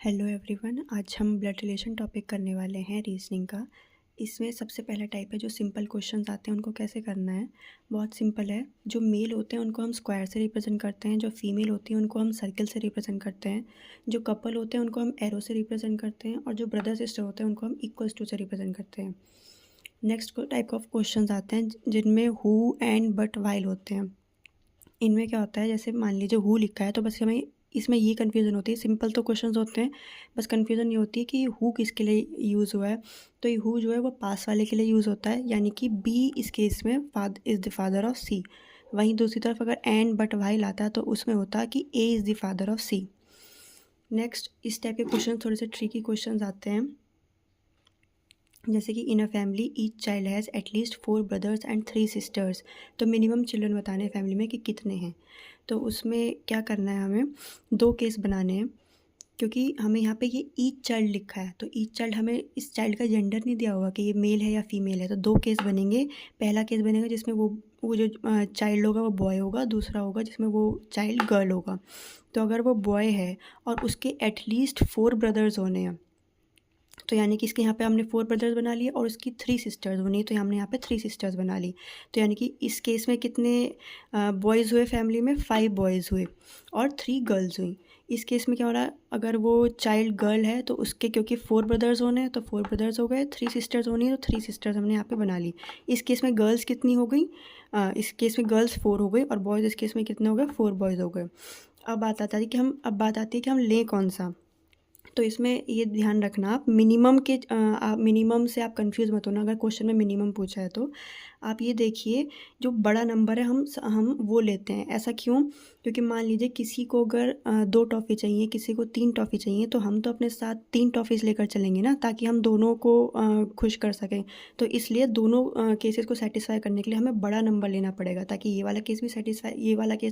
Hello everyone, आज हम blood relation topic करने वाले हैं रीजनिंग का। इसमें सबसे पहला टाइप है जो सिंपल क्वेश्चंस आते हैं उनको कैसे करना है। बहुत सिंपल है। जो मेल होते हैं उनको हम स्क्वायर से रिप्रेजेंट करते हैं, जो फीमेल होती है उनको हम सर्कल से रिप्रेजेंट करते हैं, जो कपल होते हैं उनको हम एरो से रिप्रेजेंट करते हैं और जो ब्रदर सिस्टर होते हैं उनको हम इक्वल्स टू से रिप्रेजेंट करते हैं। नेक्स्ट टाइप ऑफ क्वेश्चन आते हैं जिनमें हु एंड बट वाइल होते हैं। इनमें क्या होता है, जैसे मान लीजिए हु लिखा है तो बस हमें इसमें ये कन्फ्यूज़न होती है। सिंपल तो क्वेश्चंस होते हैं, बस कन्फ्यूज़न ये होती है कि हु किसके लिए यूज़ हुआ है। तो ये हु जो है वो पास वाले के लिए यूज़ होता है, यानी कि बी इस केस में इज़ द फादर ऑफ सी। वहीं दूसरी तरफ अगर एंड बट वाइल आता है तो उसमें होता है कि A is the father of C. Next इस टाइप के क्वेश्चन थोड़े से ट्रिकी क्वेश्चन आते हैं, जैसे कि in a family each child has at least 4 brothers and 3 sisters. तो मिनिमम चिल्ड्रन बताने हैं फैमिली में कि कितने हैं। तो उसमें क्या करना है, हमें 2 केस बनाने हैं, क्योंकि हमें यहाँ पे ये ईच चाइल्ड लिखा है तो ईच चाइल्ड, हमें इस चाइल्ड का जेंडर नहीं दिया हुआ कि ये मेल है या फीमेल है। तो 2 केस बनेंगे। पहला केस बनेगा जिसमें वो जो चाइल्ड होगा वो बॉय होगा, दूसरा होगा जिसमें वो चाइल्ड गर्ल होगा। तो अगर वो बॉय है और उसके एटलीस्ट 4 ब्रदर्स होने हैं, तो यानी कि इसके यहाँ पे हमने 4 ब्रदर्स बना लिए और उसकी 3 सिस्टर्स बनी, तो हमने यहाँ पे 3 सिस्टर्स बना ली। तो यानी कि इस केस में कितने बॉयज़ हुए फैमिली में, 5 बॉयज़ हुए और 3 गर्ल्स हुई। इस केस में क्या हो रहा है, अगर वो चाइल्ड गर्ल है तो उसके क्योंकि 4 ब्रदर्स होने हैं तो 4 ब्रदर्स हो गए, 3 सिस्टर्स होनी है तो 3 सिस्टर्स हमने यहाँ पे बना ली। इस केस में गर्ल्स कितनी हो गई, इस केस में गर्ल्स 4 हो गई और बॉयज़ इस केस में कितने हो गए, 4 बॉयज़ हो गए। अब बात आती है कि हम लें कौन सा। तो इसमें ये ध्यान रखना, आप मिनिमम से आप कंफ्यूज मत होना। अगर क्वेश्चन में मिनिमम पूछा है तो आप ये देखिए जो बड़ा नंबर है हम वो लेते हैं। ऐसा क्यों? क्योंकि मान लीजिए किसी को अगर 2 टॉफ़ी चाहिए, किसी को 3 टॉफ़ी चाहिए, तो हम तो अपने साथ 3 टॉफ़ीज़ लेकर चलेंगे ना, ताकि हम दोनों को खुश कर सकें। तो इसलिए दोनों केसेस को सेटिस्फाई करने के लिए हमें बड़ा नंबर लेना पड़ेगा, ताकि ये वाला केस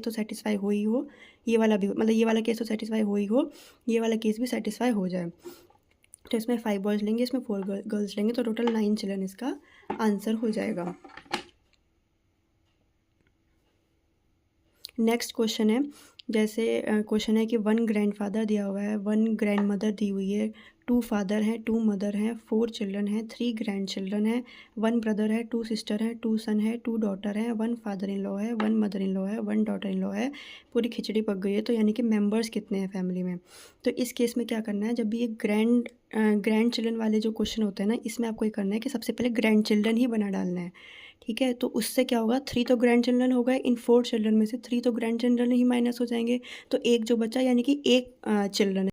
तो सेटिस्फाई हो ही हो, ये वाला भी, मतलब ये वाला केस तो सेटिस्फाई हो ही हो, ये वाला केस भी सेटिस्फाई हो जाए। तो इसमें 5 बॉयज़ लेंगे, इसमें 4 गर्ल्स लेंगे, तो टोटल 9 चिल्ड्रन इसका आंसर हो जाएगा। नेक्स्ट क्वेश्चन है, जैसे क्वेश्चन है कि 1 ग्रैंडफादर दिया हुआ है, 1 ग्रैंडमदर दी हुई है, 2 फादर हैं, 2 मदर हैं, 4 चिल्ड्रन हैं, 3 ग्रैंड चिल्ड्रन हैं, 1 ब्रदर है, 2 सिस्टर हैं, 2 सन है, 2 डॉटर हैं, 1 फादर इन लॉ है, 1 मदर इन लॉ है, 1 डॉटर इन लॉ है। पूरी खिचड़ी पक गई है। तो यानी कि मेंबर्स कितने हैं फैमिली में। तो इस केस में क्या करना है, जब भी ये ग्रैंड चिल्ड्रन वाले जो क्वेश्चन होते हैं ना, इसमें आपको ये करना है कि सबसे पहले ग्रैंड चिल्ड्रन ही बना डालना है। ठीक है, तो उससे क्या होगा, 3 तो ग्रैंड चिल्ड्रन हो गए, इन 4 चिल्ड्रन में से 3 तो ग्रैंड चिल्ड्रन ही माइनस हो जाएंगे, तो एक जो बचा यानी कि एक चिल्ड्रन